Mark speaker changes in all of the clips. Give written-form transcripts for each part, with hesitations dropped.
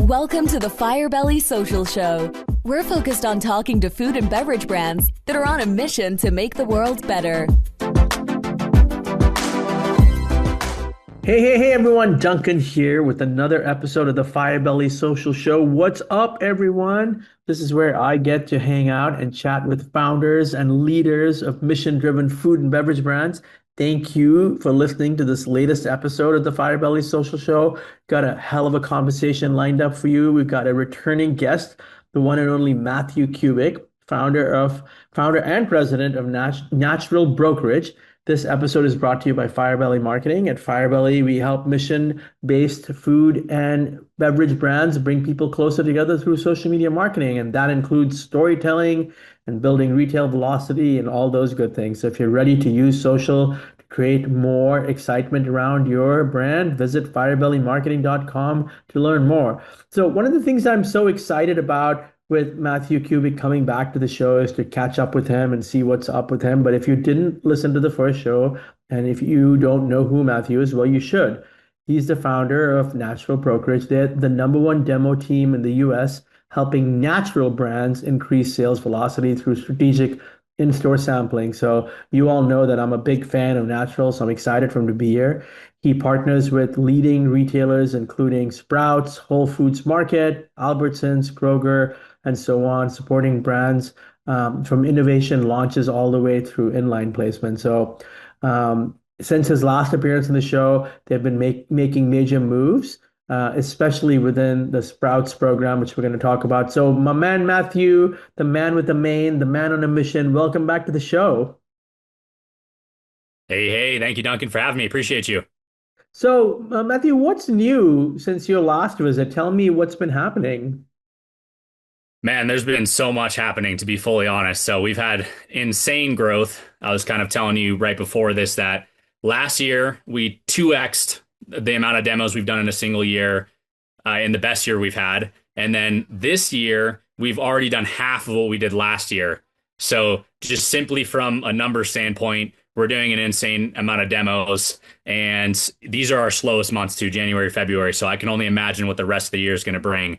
Speaker 1: Welcome to the Firebelly Social Show. We're focused on talking to food and beverage brands that are on a mission to make the world better.
Speaker 2: Hey, everyone. Duncan here with another episode of the Firebelly Social Show. What's up, everyone? This is where I get to hang out and chat with founders and leaders of mission-driven food and beverage brands. Thank you for listening to this latest episode of the Firebelly Social Show. Got a hell of a conversation lined up for you. We've got a returning guest, the one and only Matthew Kubick, founder and president of Natural Brokerage. This episode is brought to you by Firebelly Marketing. At Firebelly, we help mission-based food and beverage brands bring people closer together through social media marketing, and that includes storytelling and building retail velocity and all those good things. So if you're ready to use social to create more excitement around your brand, visit firebellymarketing.com to learn more. So one of the things I'm so excited about with Matthew Kubick coming back to the show is to catch up with him and see what's up with him. But if you didn't listen to the first show, and if you don't know who Matthew is, well, you should. He's the founder of Natural Brokerage. They're the number one demo team in the US, helping natural brands increase sales velocity through strategic in-store sampling. So you all know that I'm a big fan of natural, so I'm excited for him to be here. He partners with leading retailers, including Sprouts, Whole Foods Market, Albertsons, Kroger, and so on, supporting brands from innovation launches all the way through inline placement. So since his last appearance in the show, they've been making major moves, especially within the Sprouts program, which we're going to talk about. So my man, Matthew, the man with the mane, the man on a mission, welcome back to the show.
Speaker 3: Hey, thank you, Duncan, for having me. Appreciate you.
Speaker 2: So Matthew, what's new since your last visit? Tell me what's been happening.
Speaker 3: Man, there's been so much happening, to be fully honest. So we've had insane growth. I was kind of telling you right before this that last year we 2x'd the amount of demos we've done in a single year in the best year we've had. And then this year, we've already done half of what we did last year. So just simply from a number standpoint, we're doing an insane amount of demos. And these are our slowest months too, January, February. So I can only imagine what the rest of the year is going to bring.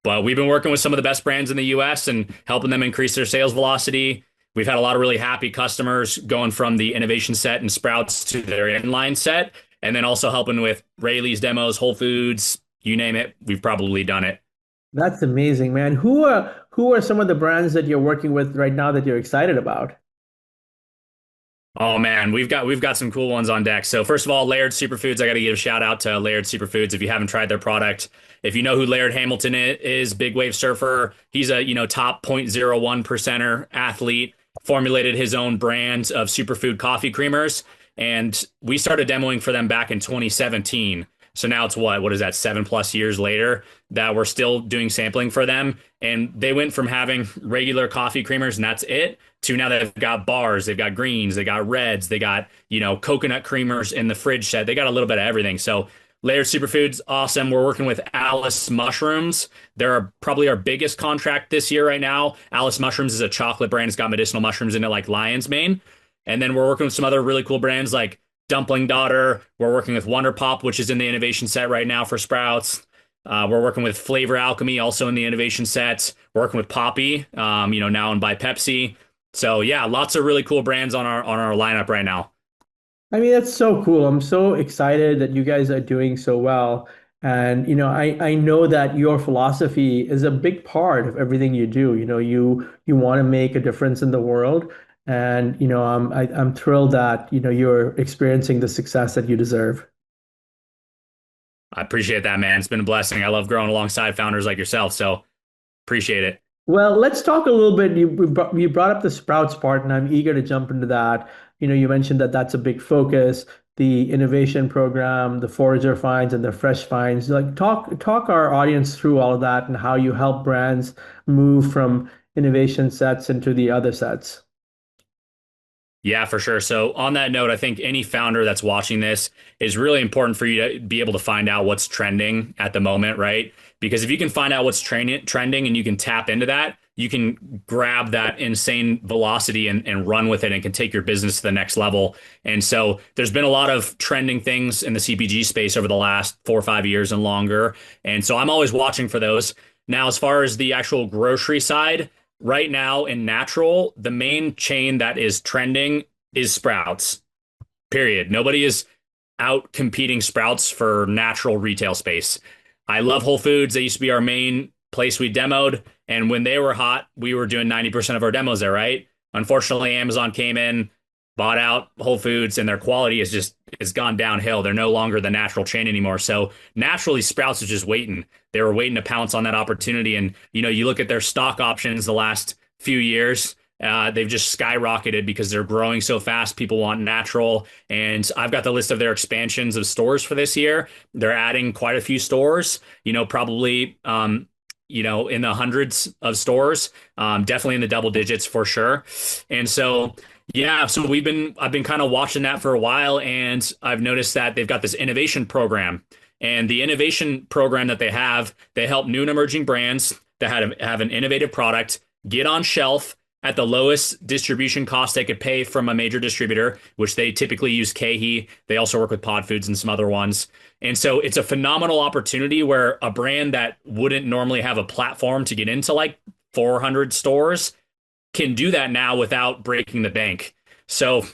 Speaker 3: But we've been working with some of the best brands in the US and helping them increase their sales velocity. We've had a lot of really happy customers going from the innovation set and Sprouts to their inline set. And then also helping with Rayleigh's demos, Whole Foods, you name it, we've probably done it.
Speaker 2: That's amazing, man. Who are some of the brands that you're working with right now that you're excited about?
Speaker 3: Oh man, we've got some cool ones on deck. So first of all, Laird Superfoods, I got to give a shout out to Laird Superfoods. If you haven't tried their product, if you know who Laird Hamilton is, big wave surfer, he's a top 0.01%er athlete, formulated his own brand of superfood coffee creamers. And we started demoing for them back in 2017. So now it's what is that, 7+ years later that we're still doing sampling for them. And they went from having regular coffee creamers and that's it to now they've got bars, they've got greens, they got reds, they got, coconut creamers in the fridge set. They got a little bit of everything. So Layered Superfoods, awesome. We're working with Alice Mushrooms. They're probably our biggest contract this year right now. Alice Mushrooms is a chocolate brand. It's got medicinal mushrooms in it like lion's mane. And then we're working with some other really cool brands like Dumpling Daughter. We're working with Wonder Pop, which is in the innovation set right now for Sprouts. We're working with Flavor Alchemy, also in the innovation set. We're working with Poppy, now owned by Pepsi. So yeah, lots of really cool brands on our lineup right now.
Speaker 2: I mean, that's so cool. I'm so excited that you guys are doing so well. And, I know that your philosophy is a big part of everything you do. You want to make a difference in the world. And, I'm thrilled that, you're experiencing the success that you deserve.
Speaker 3: I appreciate that, man. It's been a blessing. I love growing alongside founders like yourself. So appreciate it.
Speaker 2: Well, let's talk a little bit. You brought up the Sprouts part, and I'm eager to jump into that. You mentioned that that's a big focus, the innovation program, the forager finds, and the fresh finds. Like talk our audience through all of that and how you help brands move from innovation sets into the other sets.
Speaker 3: Yeah, for sure. So on that note, I think any founder that's watching this is really important for you to be able to find out what's trending at the moment, right? Because if you can find out what's trending and you can tap into that, you can grab that insane velocity and run with it and can take your business to the next level. And so there's been a lot of trending things in the CPG space over the last 4 or 5 years and longer. And so I'm always watching for those. Now, as far as the actual grocery side, right now in natural, the main chain that is trending is Sprouts, period. Nobody is out competing Sprouts for natural retail space. I love Whole Foods. They used to be our main place we demoed. And when they were hot, we were doing 90% of our demos there, right? Unfortunately, Amazon came in, bought out Whole Foods, and their quality has gone downhill. They're no longer the natural chain anymore. So naturally, Sprouts is just waiting. They were waiting to pounce on that opportunity. And, you look at their stock options the last few years, they've just skyrocketed because they're growing so fast. People want natural. And I've got the list of their expansions of stores for this year. They're adding quite a few stores, probably, in the hundreds of stores, definitely in the double digits for sure. And so, yeah, so I've been kind of watching that for a while, and I've noticed that they've got this innovation program. And the innovation program that they help new and emerging brands that have an innovative product get on shelf at the lowest distribution cost they could pay from a major distributor, which they typically use KeHE. They also work with Pod Foods and some other ones. And so it's a phenomenal opportunity where a brand that wouldn't normally have a platform to get into like 400 stores can do that now without breaking the bank. So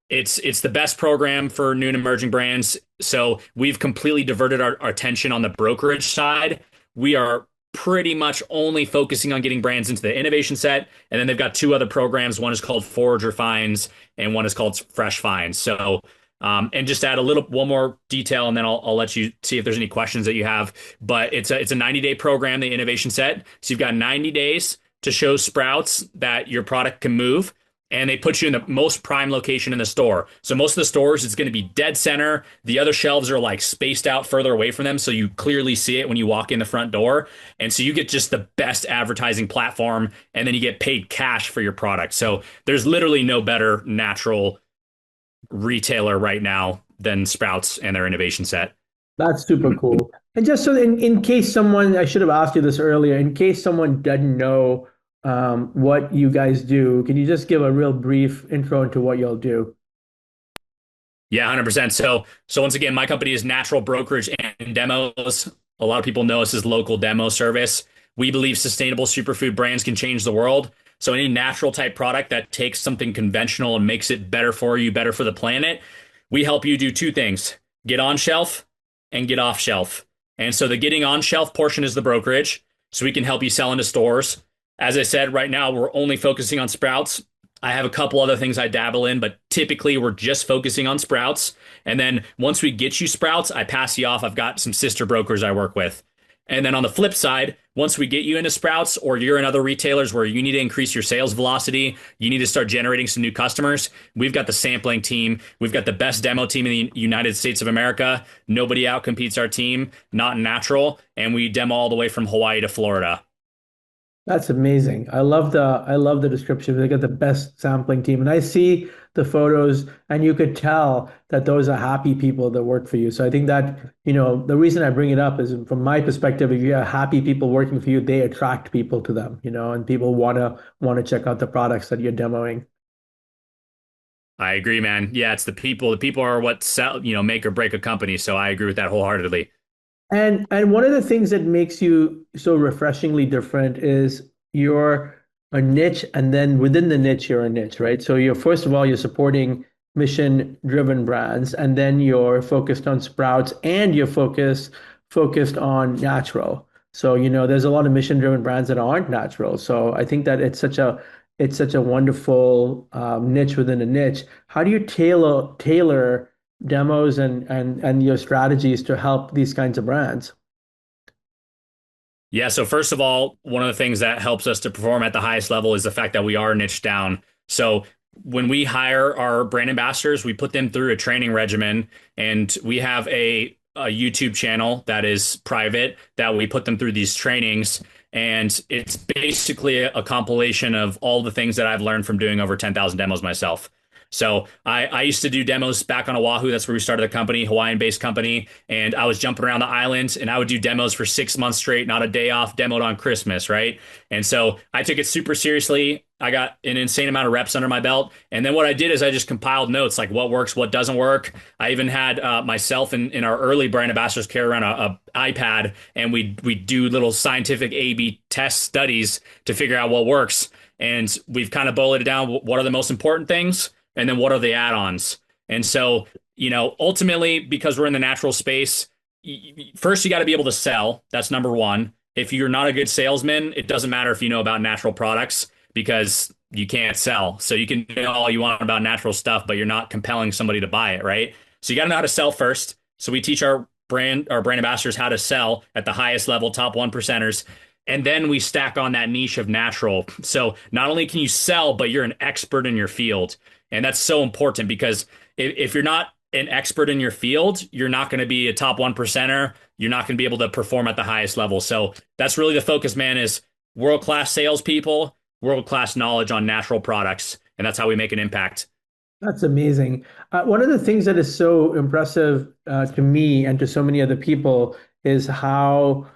Speaker 3: it's the best program for new and emerging brands. So we've completely diverted our attention on the brokerage side. We are pretty much only focusing on getting brands into the innovation set. And then they've got two other programs. One is called Forager Finds and one is called Fresh Finds. So, and just add one more detail, and then I'll let you see if there's any questions that you have. But it's a 90-day program, the innovation set. So you've got 90 days to show Sprouts that your product can move. And they put you in the most prime location in the store. So most of the stores, it's going to be dead center. The other shelves are like spaced out further away from them, so you clearly see it when you walk in the front door. And so you get just the best advertising platform, and then you get paid cash for your product. So there's literally no better natural retailer right now than Sprouts and their innovation set.
Speaker 2: That's super cool. And just so in case someone, I should have asked you this earlier, in case someone doesn't know what you guys do, can you just give a real brief intro into what you'll do?
Speaker 3: Yeah, 100%. So once again, my company is Natural Brokerage and Demos. A lot of people know us as local demo service. We believe sustainable superfood brands can change the world. So any natural type product that takes something conventional and makes it better for you, better for the planet, we help you do two things: get on shelf and get off shelf. And so the getting on shelf portion is the brokerage. So we can help you sell into stores. As I said, right now, we're only focusing on Sprouts. I have a couple other things I dabble in, but typically we're just focusing on Sprouts. And then once we get you Sprouts, I pass you off. I've got some sister brokers I work with. And then on the flip side, once we get you into Sprouts, or you're in other retailers where you need to increase your sales velocity, you need to start generating some new customers, we've got the sampling team. We've got the best demo team in the United States of America. Nobody outcompetes our team, not natural. And we demo all the way from Hawaii to Florida.
Speaker 2: That's amazing. I love the description. They got the best sampling team. And I see the photos, and you could tell that those are happy people that work for you. So I think that, the reason I bring it up is, from my perspective, if you have happy people working for you, they attract people to them, and people want to check out the products that you're demoing.
Speaker 3: I agree, man. Yeah, it's the people. The people are what sell, make or break a company. So I agree with that wholeheartedly.
Speaker 2: And one of the things that makes you so refreshingly different is you're a niche, and then within the niche, you're a niche, right? So first of all, you're supporting mission-driven brands, and then you're focused on Sprouts, and you're focused on natural. So, there's a lot of mission-driven brands that aren't natural. So I think that it's such a wonderful niche within a niche. How do you tailor demos and your strategies to help these kinds of brands?
Speaker 3: Yeah, so first of all, one of the things that helps us to perform at the highest level is the fact that we are niche down. So when we hire our brand ambassadors, we put them through a training regimen, and we have a YouTube channel that is private that we put them through these trainings. And it's basically a compilation of all the things that I've learned from doing over 10,000 demos myself. So I used to do demos back on Oahu. That's where we started the company, Hawaiian-based company. And I was jumping around the island and I would do demos for 6 months straight, not a day off, demoed on Christmas, right? And so I took it super seriously. I got an insane amount of reps under my belt. And then what I did is I just compiled notes like what works, what doesn't work. I even had myself in our early brand ambassadors carry around a iPad, and we do little scientific A/B test studies to figure out what works. And we've kind of boiled it down. What are the most important things? And then what are the add-ons? And so, ultimately, because we're in the natural space, first you got to be able to sell. That's number one. If you're not a good salesman, it doesn't matter if you know about natural products because you can't sell. So you can know all you want about natural stuff, but you're not compelling somebody to buy it, right? So you got to know how to sell first. So we teach our brand ambassadors how to sell at the highest level, top 1%ers. And then we stack on that niche of natural. So not only can you sell, but you're an expert in your field. And that's so important because if you're not an expert in your field, you're not going to be a top 1%er. You're not going to be able to perform at the highest level. So that's really the focus, man, is world-class salespeople, world-class knowledge on natural products. And that's how we make an impact.
Speaker 2: That's amazing. One of the things that is so impressive to me and to so many other people is how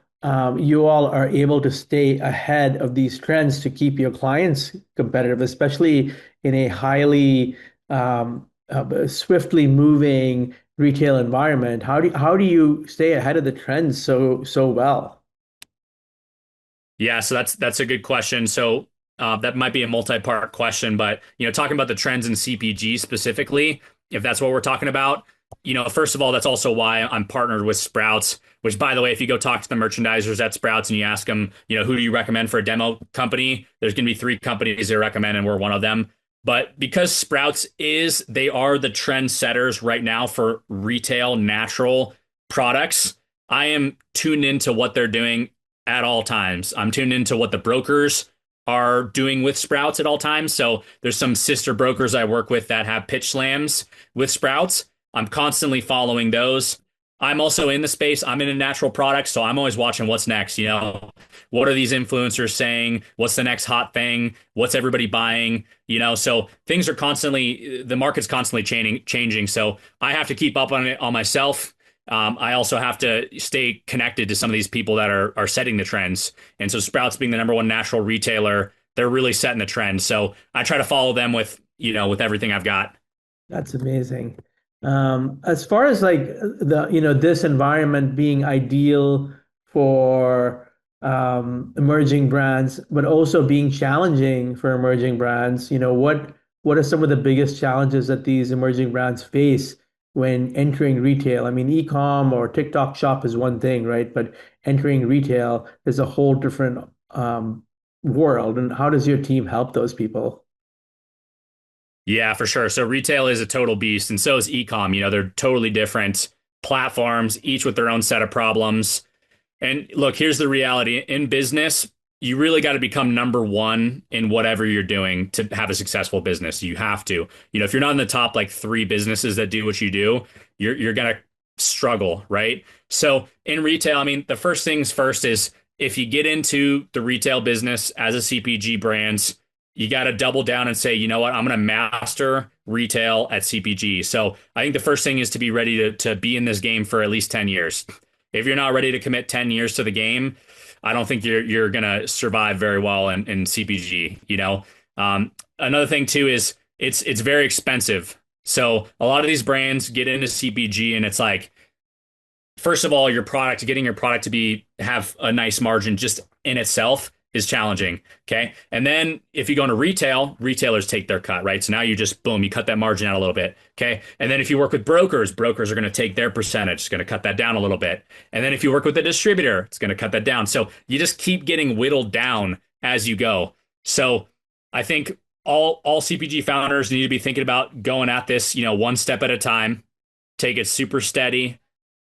Speaker 2: you all are able to stay ahead of these trends to keep your clients competitive, especially in a highly swiftly moving retail environment. How do you stay ahead of the trends so well?
Speaker 3: Yeah, so that's a good question. So that might be a multi-part question, but talking about the trends in CPG specifically, if that's what we're talking about, first of all, that's also why I'm partnered with Sprouts, which, by the way, if you go talk to the merchandisers at Sprouts and you ask them, who do you recommend for a demo company, there's going to be 3 companies they recommend, and we're one of them. But because Sprouts they are the trend setters right now for retail natural products, I am tuned into what they're doing at all times. I'm tuned into what the brokers are doing with Sprouts at all times. So there's some sister brokers I work with that have pitch slams with Sprouts. I'm constantly following those. I'm also in the space. I'm in a natural product, so I'm always watching what's next. What are these influencers saying? What's the next hot thing? What's everybody buying? So things are the market's constantly changing. So I have to keep up on it on myself. I also have to stay connected to some of these people that are setting the trends. And so Sprouts being the number one natural retailer, they're really setting the trend. So I try to follow them with everything I've got.
Speaker 2: That's amazing. As far as like this environment being ideal for emerging brands, but also being challenging for emerging brands, what are some of the biggest challenges that these emerging brands face when entering retail? I mean, e-com or TikTok shop is one thing, right? But entering retail is a whole different world. And how does your team help those people?
Speaker 3: Yeah, for sure. So retail is a total beast, and so is e-com. They're totally different platforms, each with their own set of problems. And look, here's the reality. In business, you really got to become number one in whatever you're doing to have a successful business. You have to. If you're not in the top like 3 businesses that do what you do, you're going to struggle, right? So in retail, I mean, the first things first is if you get into the retail business as a CPG brand, you got to double down and say, you know what, I'm going to master retail at CPG. So I think the first thing is to be ready to be in this game for at least 10 years. If you're not ready to commit 10 years to the game, I don't think you're going to survive very well in CPG. Another thing too is it's very expensive. So a lot of these brands get into CPG and it's like, first of all, getting your product to have a nice margin just in itself is challenging. Okay. And then if you go into retail, retailers take their cut, right? So now you just, boom, you cut that margin out a little bit. Okay. And then if you work with brokers are going to take their percentage, it's going to cut that down a little bit. And then if you work with a distributor, it's going to cut that down. So you just keep getting whittled down as you go. So I think all CPG founders need to be thinking about going at this, one step at a time, take it super steady.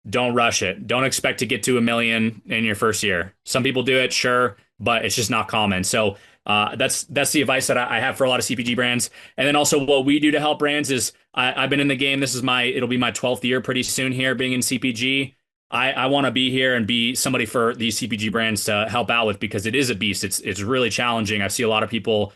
Speaker 3: Don't rush it. Don't expect to get to 1 million in your first year. Some people do it, sure, but it's just not common. So that's the advice that I have for a lot of CPG brands. And then also what we do to help brands is I've been in the game. It'll be my 12th year pretty soon here being in CPG. I want to be here and be somebody for these CPG brands to help out with because it is a beast. It's really challenging. I see a lot of people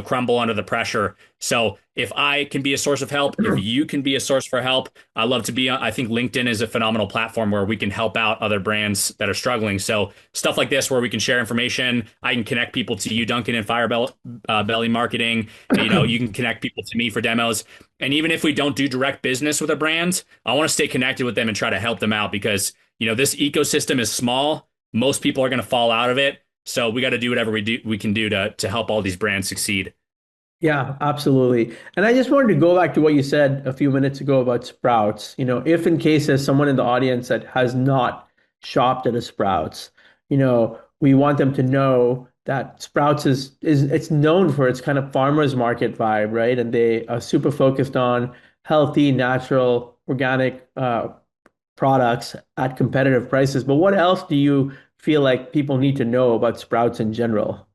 Speaker 3: crumble under the pressure. So if I can be a source of help, if you can be a source for help, I love to be. I think LinkedIn is a phenomenal platform where we can help out other brands that are struggling. So stuff like this, where we can share information, I can connect people to you, Duncan, and Firebelly Belly Marketing. You can connect people to me for demos. And even if we don't do direct business with a brand, I want to stay connected with them and try to help them out because this ecosystem is small. Most people are going to fall out of it. So we got to do whatever we can do to help all these brands succeed.
Speaker 2: Yeah, absolutely. And I just wanted to go back to what you said a few minutes ago about Sprouts. If in case there's someone in the audience that has not shopped at a Sprouts, we want them to know that Sprouts is it's known for its kind of farmers market vibe, right? And they are super focused on healthy, natural, organic products at competitive prices. But what else do you feel like people need to know about Sprouts in general?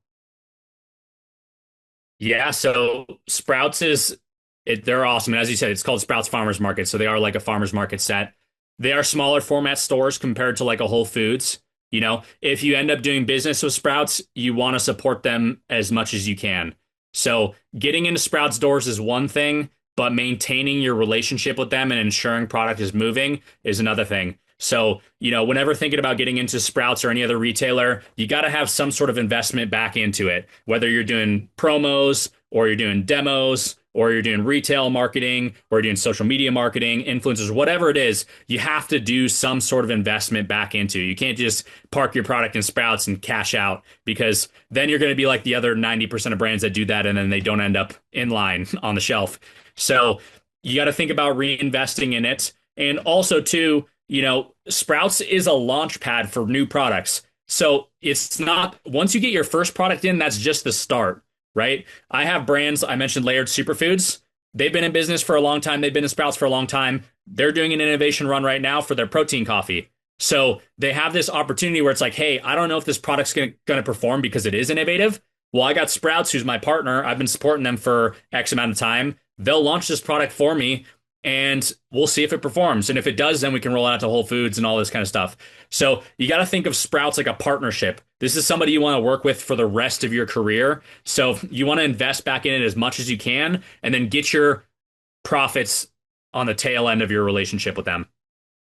Speaker 3: Yeah, so Sprouts they're awesome. And as you said, it's called Sprouts Farmers Market. So they are like a farmers market set. They are smaller format stores compared to like a Whole Foods. If you end up doing business with Sprouts, you want to support them as much as you can. So getting into Sprouts doors is one thing, but maintaining your relationship with them and ensuring product is moving is another thing. So, whenever thinking about getting into Sprouts or any other retailer, you got to have some sort of investment back into it, whether you're doing promos or you're doing demos or you're doing retail marketing or you're doing social media marketing, influencers, whatever it is, you have to do some sort of investment back into. You can't just park your product in Sprouts and cash out because then you're going to be like the other 90% of brands that do that and then they don't end up in line on the shelf. So you got to think about reinvesting in it. And also, too, Sprouts is a launch pad for new products. So it's not, once you get your first product in, that's just the start, right? I have brands, I mentioned Layered Superfoods. They've been in business for a long time. They've been in Sprouts for a long time. They're doing an innovation run right now for their protein coffee. So they have this opportunity where it's like, hey, I don't know if this product's going to perform because it is innovative. Well, I got Sprouts, who's my partner. I've been supporting them for X amount of time. They'll launch this product for me and we'll see if it performs. And if it does, then we can roll it out to Whole Foods and all this kind of stuff. So you got to think of Sprouts like a partnership. This is somebody you want to work with for the rest of your career. So you want to invest back in it as much as you can and then get your profits on the tail end of your relationship with them.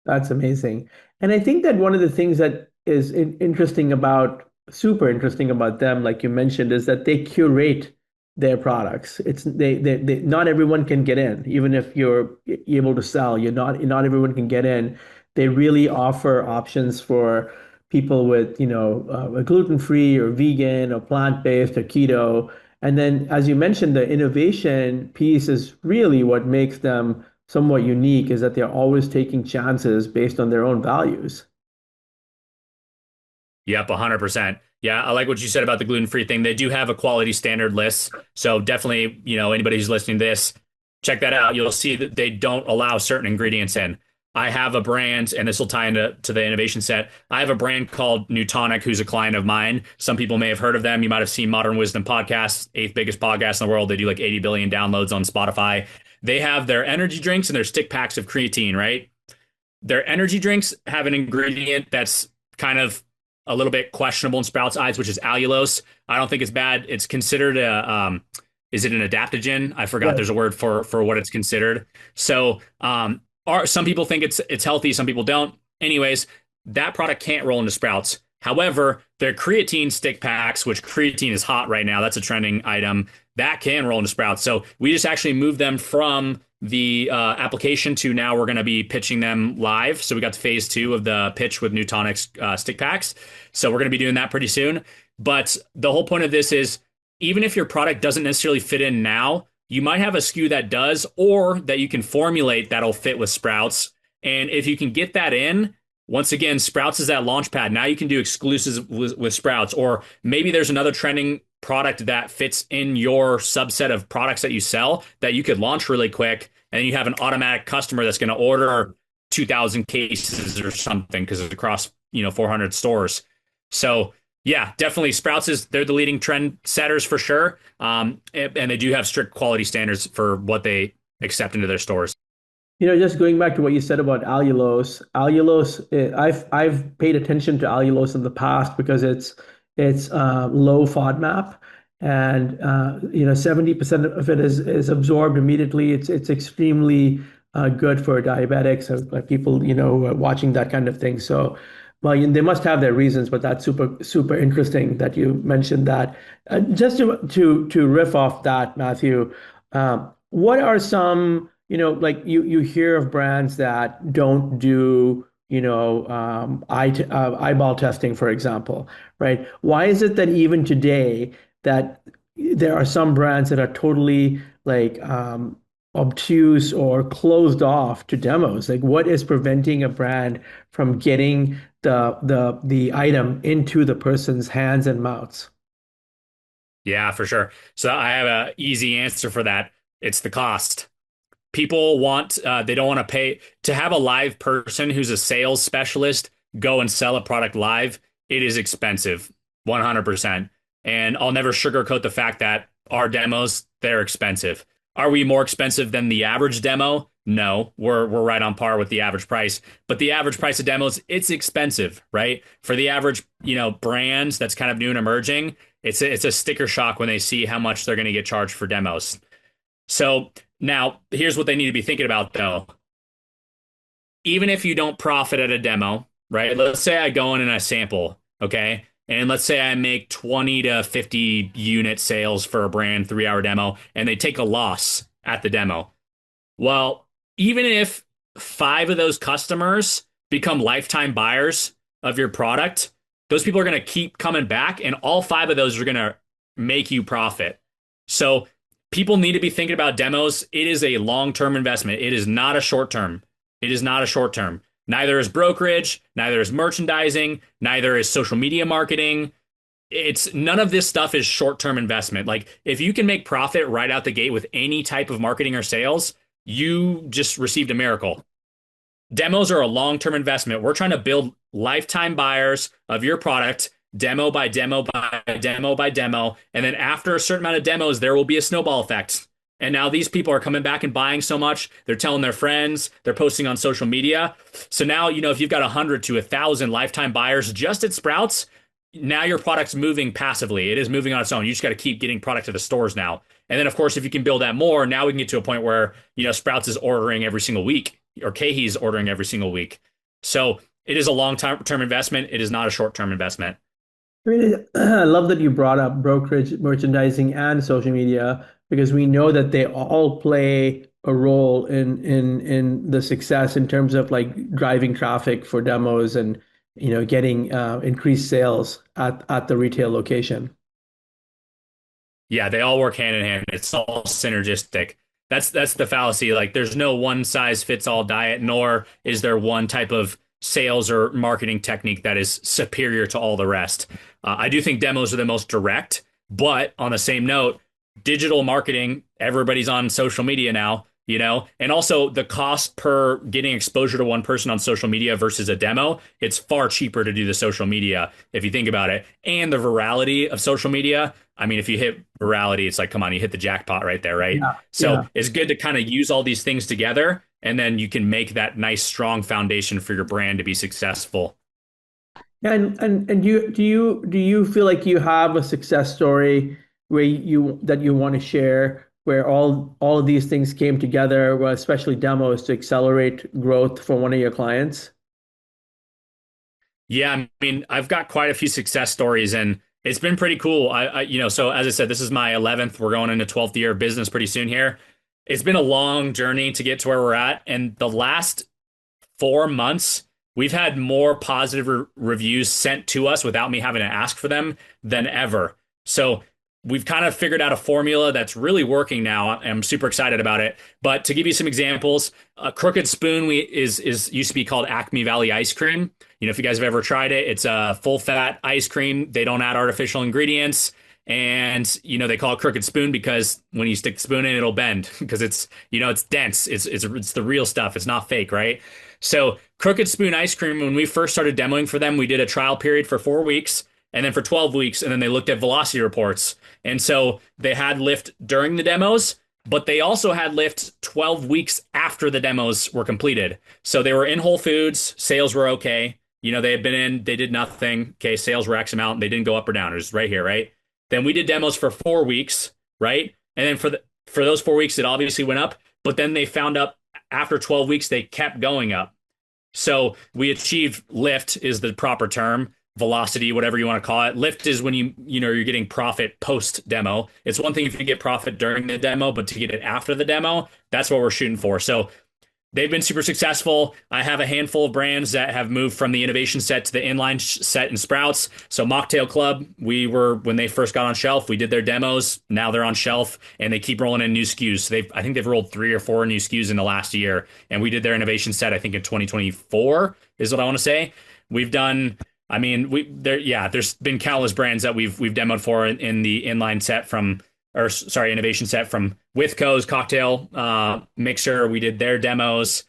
Speaker 2: That's amazing. And I think that one of the things that is super interesting about them, like you mentioned, is that they curate their products. It's they not everyone can get in, even if you're able to sell. Not everyone can get in. They really offer options for people with, a gluten-free or vegan or plant-based or keto. And then, as you mentioned, the innovation piece is really what makes them somewhat unique, is that they're always taking chances based on their own values.
Speaker 3: Yep, 100%. Yeah, I like what you said about the gluten-free thing. They do have a quality standard list. So definitely, anybody who's listening to this, check that out. You'll see that they don't allow certain ingredients in. I have a brand, and this will tie into the innovation set. I have a brand called Newtonic, who's a client of mine. Some people may have heard of them. You might have seen Modern Wisdom Podcast, 8th biggest podcast in the world. They do like 80 billion downloads on Spotify. They have their energy drinks and their stick packs of creatine, right? Their energy drinks have an ingredient that's kind of a little bit questionable in Sprouts' eyes, which is allulose. I don't think it's bad. It's considered is it an adaptogen? I forgot.
Speaker 2: Yeah.
Speaker 3: There's a word for what it's considered. So, some people think it's healthy, some people don't. Anyways, that product can't roll into Sprouts. However, their creatine stick packs, which creatine is hot right now, that's a trending item, that can roll into Sprouts. So we just actually moved them from the application to now we're going to be pitching them live. So we got to phase 2 of the pitch with Newtonic's stick packs. So we're going to be doing that pretty soon. But the whole point of this is, even if your product doesn't necessarily fit in now, you might have a SKU that does, or that you can formulate that'll fit with Sprouts. And if you can get that in, once again, Sprouts is that launch pad. Now you can do exclusives with Sprouts, or maybe there's another trending product that fits in your subset of products that you sell that you could launch really quick. And then you have an automatic customer that's going to order 2,000 cases or something because it's across, 400 stores. So yeah, definitely they're the leading trend setters for sure. And they do have strict quality standards for what they accept into their stores.
Speaker 2: Just going back to what you said about allulose, I've paid attention to allulose in the past because it's low FODMAP, and 70% of it is absorbed immediately. It's extremely good for diabetics, like people watching that kind of thing. So, well, they must have their reasons, but that's super interesting that you mentioned that. Just to riff off that, Matthew, what are some, like you hear of brands that don't do, eyeball testing, for example, right? Why is it that even today that there are some brands that are totally like obtuse or closed off to demos? Like, what is preventing a brand from getting the item into the person's hands and mouths?
Speaker 3: Yeah, for sure. So I have an easy answer for that. It's the cost. People want, they don't want to pay to have a live person who's a sales specialist go and sell a product live. It is expensive, 100%. And I'll never sugarcoat the fact that our demos, they're expensive. Are we more expensive than the average demo? No, we're right on par with the average price. But the average price of demos, it's expensive, right? For the average, brands that's kind of new and emerging, it's a sticker shock when they see how much they're going to get charged for demos. So now here's what they need to be thinking about though. Even if you don't profit at a demo, right? Let's say I go in and I sample, okay? And let's say I make 20 to 50 unit sales for a brand 3-hour demo and they take a loss at the demo. Well, even if 5 of those customers become lifetime buyers of your product, those people are going to keep coming back and all 5 of those are going to make you profit. So people need to be thinking about demos. It is a long-term investment. It is not a short-term. It is not a short-term. Neither is brokerage, neither is merchandising, neither is social media marketing. It's none of this stuff is short-term investment. Like if you can make profit right out the gate with any type of marketing or sales, you just received a miracle. Demos are a long-term investment. We're trying to build lifetime buyers of your product, demo by demo by demo by demo. And then after a certain amount of demos, there will be a snowball effect. And now these people are coming back and buying so much. They're telling their friends. They're posting on social media. So now, if you've got 100 to 1,000 lifetime buyers just at Sprouts, now your product's moving passively. It is moving on its own. You just got to keep getting product to the stores now. And then, of course, if you can build that more, now we can get to a point where, Sprouts is ordering every single week or KeHe's ordering every single week. So it is a long-term investment. It is not a short-term investment.
Speaker 2: I mean, I love that you brought up brokerage, merchandising, and social media because we know that they all play a role in the success in terms of like driving traffic for demos and getting increased sales at the retail location.
Speaker 3: Yeah, they all work hand in hand. It's all synergistic. That's the fallacy. Like there's no one size fits all diet, nor is there one type of sales or marketing technique that is superior to all the rest. I do think demos are the most direct, but on the same note, digital marketing, everybody's on social media now, and also the cost per getting exposure to one person on social media versus a demo, it's far cheaper to do the social media if you think about it. And the virality of social media, I mean, if you hit virality, it's like, come on, you hit the jackpot right there, right?
Speaker 2: Yeah,
Speaker 3: So
Speaker 2: yeah.
Speaker 3: it's good to kind of use all these things together, and then you can make that nice, strong foundation for your brand to be successful.
Speaker 2: And do you feel like you have a success story where you want to share where all of these things came together, well, especially demos to accelerate growth for one of your clients?
Speaker 3: Yeah, I mean, I've got quite a few success stories, and it's been pretty cool. So as I said, this is my 11th. We're going into 12th year of business pretty soon here. It's been a long journey to get to where we're at, and the last 4 months, we've had more positive reviews sent to us without me having to ask for them than ever. So we've kind of figured out a formula that's really working now. I'm super excited about it. But to give you some examples, a Crooked Spoon is used to be called Acme Valley ice cream. If you guys have ever tried it, it's a full fat ice cream. They don't add artificial ingredients. And, they call it Crooked Spoon because when you stick the spoon in, it'll bend because it's dense. It's the real stuff. It's not fake, right? So Crooked Spoon ice cream, when we first started demoing for them, we did a trial period for 4 weeks and then for 12 weeks. And then they looked at velocity reports. And so they had lift during the demos, but they also had lift 12 weeks after the demos were completed. So they were in Whole Foods. Sales were okay. They had been in, they did nothing. Okay. Sales were X amount. They didn't go up or down. It was right here, right? Then we did demos for 4 weeks, right? And then for those 4 weeks, it obviously went up. But then they found up after 12 weeks, they kept going up. So we achieved lift is the proper term, velocity, whatever you want to call it. Lift is when you're getting profit post demo. It's one thing if you get profit during the demo, but to get it after the demo, that's what we're shooting for. So they've been super successful. I have a handful of brands that have moved from the innovation set to the inline set and Sprouts. So Mocktail Club, when they first got on shelf, we did their demos. Now they're on shelf and they keep rolling in new SKUs. So I think they've rolled 3 or 4 new SKUs in the last year. And we did their innovation set, I think in 2024 is what I want to say. We've done, I mean, there's been countless brands that we've demoed for in the inline set innovation set from Withco's cocktail mixer. We did their demos.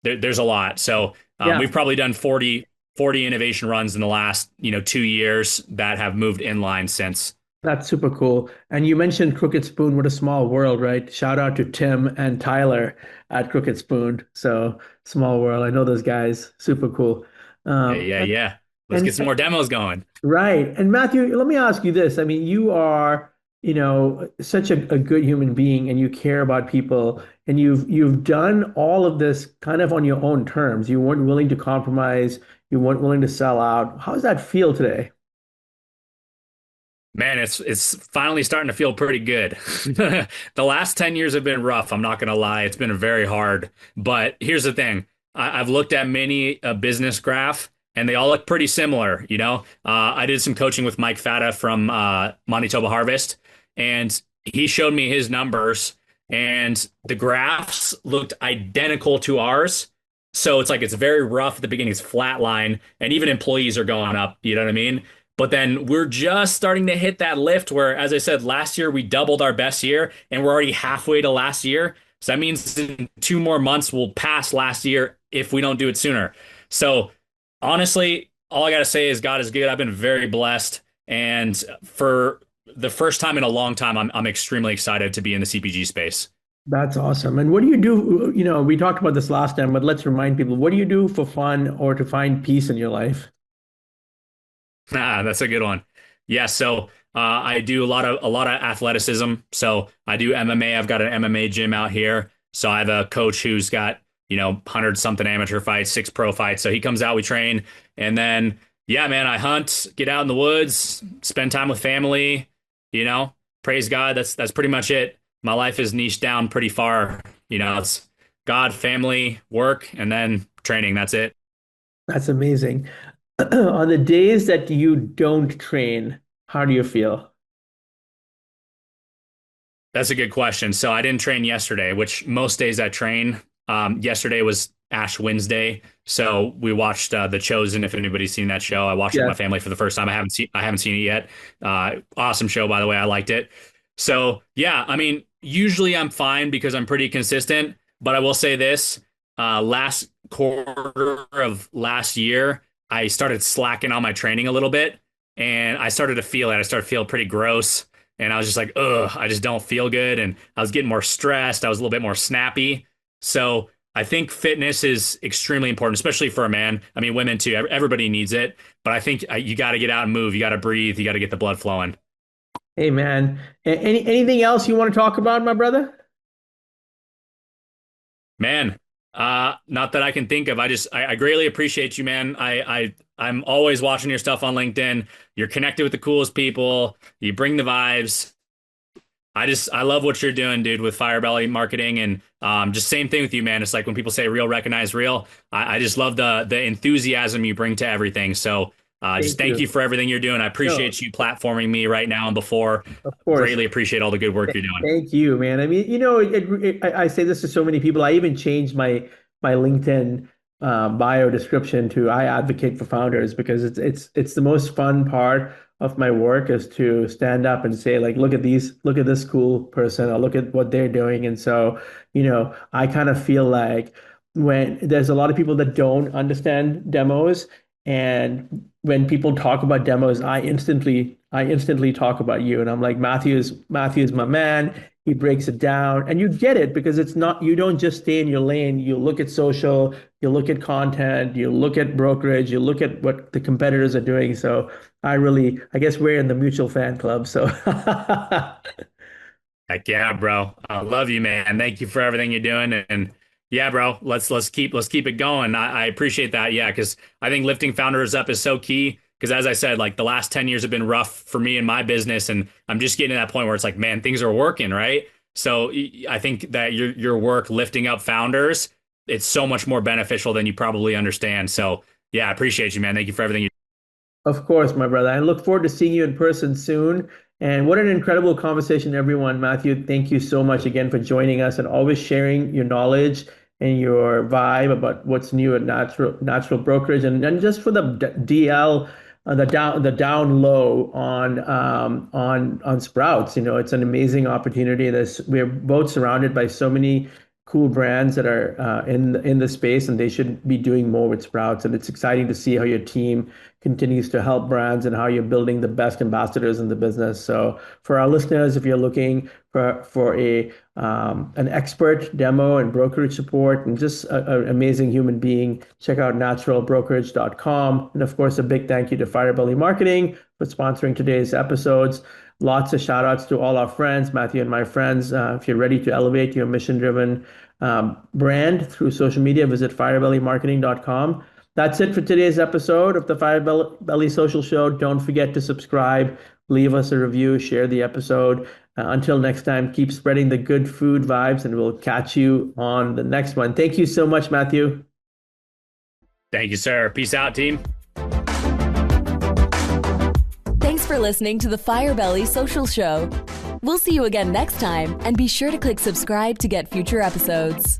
Speaker 3: There's a lot. So
Speaker 2: Yeah,
Speaker 3: we've probably done 40 innovation runs in the last, 2 years that have moved inline since.
Speaker 2: that's super cool. And you mentioned Crooked Spoon. What a small world, right? Shout out to Tim and Tyler at Crooked Spoon. So small world. I know those guys. Super cool.
Speaker 3: Yeah,
Speaker 2: Um,
Speaker 3: yeah, yeah. Let's get
Speaker 2: and
Speaker 3: some more demos going.
Speaker 2: Right. And Matthew, let me ask you this. I mean, you are, such a good human being and you care about people and you've done all of this kind of on your own terms. You weren't willing to compromise, you weren't willing to sell out. How does that feel today?
Speaker 3: Man, it's finally starting to feel pretty good. The last 10 years have been rough. I'm not gonna lie. It's been very hard. But here's the thing. I've looked at many a business graph and they all look pretty similar, you know? I did some coaching with Mike Fata from Manitoba Harvest, and he showed me his numbers, and the graphs looked identical to ours. So it's like it's very rough at the beginning, it's flat line, and even employees are going up, you know what I mean? But then we're just starting to hit that lift where, as I said, last year we doubled our best year, and we're already halfway to last year. So that means in 2 more months we'll pass last year if we don't do it sooner. So honestly, all I got to say is God is good. I've been very blessed. And for the first time in a long time, I'm extremely excited to be in the CPG space.
Speaker 2: That's awesome. And what do you do? We talked about this last time, but let's remind people, what do you do for fun or to find peace in your life?
Speaker 3: That's a good one. Yeah, so I do a lot of athleticism. So I do MMA. I've got an MMA gym out here. So I have a coach who's got 100 something amateur fights, 6 pro fights. So he comes out, we train, and then yeah, man, I hunt, get out in the woods, spend time with family. Praise God. That's pretty much it. My life is niched down pretty far. It's God, family, work, and then training. That's it.
Speaker 2: That's amazing. On the days that you don't train, how do you feel?
Speaker 3: That's a good question. So I didn't train yesterday, which most days I train. Yesterday was Ash Wednesday, so we watched The Chosen. If anybody's seen that show, I watched it with my
Speaker 2: Yes.
Speaker 3: family for the first time. I haven't seen it yet. Awesome show, by the way. I liked it. So yeah, I mean, usually I'm fine because I'm pretty consistent. But I will say this: last quarter of last year, I started slacking on my training a little bit, and I started to feel it. I started to feel pretty gross. And I was just like, ugh, I just don't feel good. And I was getting more stressed. I was a little bit more snappy. So I think fitness is extremely important, especially for a man. I mean, women too. Everybody needs it. But I think you got to get out and move. You got to breathe. You got to get the blood flowing.
Speaker 2: Hey, man. Anything else you want to talk about, my brother?
Speaker 3: Man, not that I can think of. I greatly appreciate you, man. I'm always watching your stuff on LinkedIn. You're connected with the coolest people. You bring the vibes. I love what you're doing, dude, with Firebelly marketing, and just same thing with you, man. It's like when people say real, recognize real. I just love the enthusiasm you bring to everything. So just
Speaker 2: Thank
Speaker 3: thank
Speaker 2: you.
Speaker 3: you for everything you're doing. I
Speaker 2: No,
Speaker 3: appreciate you platforming me right now and before.
Speaker 2: of course.
Speaker 3: Greatly appreciate all the good work you're doing.
Speaker 2: Thank you, man. I mean, I say this to so many people. I even changed my LinkedIn bio description to "I advocate for founders" because it's the most fun part of my work is to stand up and say like, look at this cool person, or look at what they're doing. And so, I kind of feel like when there's a lot of people that don't understand demos. And when people talk about demos, I instantly talk about you. And I'm like, Matthew's my man. He breaks it down, and you get it because it's not, you don't just stay in your lane. You look at social, you look at content, you look at brokerage, you look at what the competitors are doing. So I guess we're in the mutual fan club. So
Speaker 3: Heck yeah, bro. I love you, man. Thank you for everything you're doing. And yeah, bro, let's keep it going. I appreciate that. Yeah, because I think lifting founders up is so key. Because as I said, like the last 10 years have been rough for me and my business. And I'm just getting to that point where it's like, man, things are working, right? So I think that your work lifting up founders, it's so much more beneficial than you probably understand. So yeah, I appreciate you, man. Thank you for everything you.
Speaker 2: of course, my brother. I look forward to seeing you in person soon. And what an incredible conversation, everyone. Matthew, thank you so much again for joining us and always sharing your knowledge and your vibe about what's new at natural brokerage and just for the DL, the down low on Sprouts. It's an amazing opportunity. We're both surrounded by so many cool brands that are in the space, and they should be doing more with Sprouts. And it's exciting to see how your team continues to help brands and how you're building the best ambassadors in the business. So for our listeners, if you're looking for an expert demo and brokerage support and just an amazing human being, check out naturalbrokerage.com. And of course, a big thank you to Firebelly Marketing for sponsoring today's episodes. Lots of shout outs to all our friends, Matthew and my friends. If you're ready to elevate your mission driven brand through social media, visit firebellymarketing.com. That's it for today's episode of the Firebelly Social Show. Don't forget to subscribe, leave us a review, share the episode. Until next time, keep spreading the good food vibes, and we'll catch you on the next one. Thank you so much, Matthew.
Speaker 3: Thank you, sir. Peace out, team.
Speaker 1: Thanks for listening to the Firebelly Social Show. We'll see you again next time, and be sure to click subscribe to get future episodes.